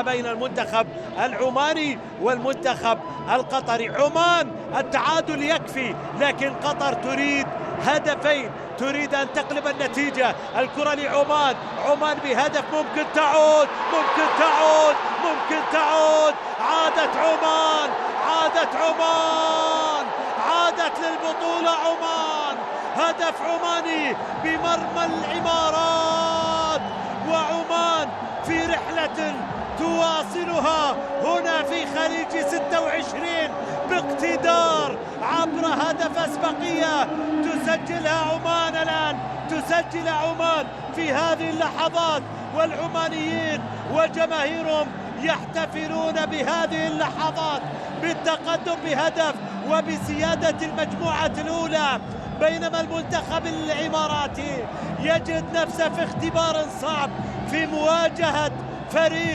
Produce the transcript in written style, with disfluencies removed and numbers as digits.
بين المنتخب العماني والمنتخب القطري. عمان التعادل يكفي، لكن قطر تريد هدفين، تريد أن تقلب النتيجة. الكرة لعمان، عمان بهدف، ممكن تعود، ممكن تعود، ممكن تعود. عادت عمان، عادت عمان، عادت للبطولة عمان. هدف عماني بمرمى الإمارات، وعمان في رحلة تواصلها هنا في خليج 26 باقتدار عبر هدف أسبقية تسجلها عمان الآن، تسجل عمان في هذه اللحظات، والعمانيين وجماهيرهم يحتفلون بهذه اللحظات بالتقدم بهدف وبسيادة المجموعة الأولى، بينما المنتخب الإماراتي يجد نفسه في اختبار صعب في مواجهة فريق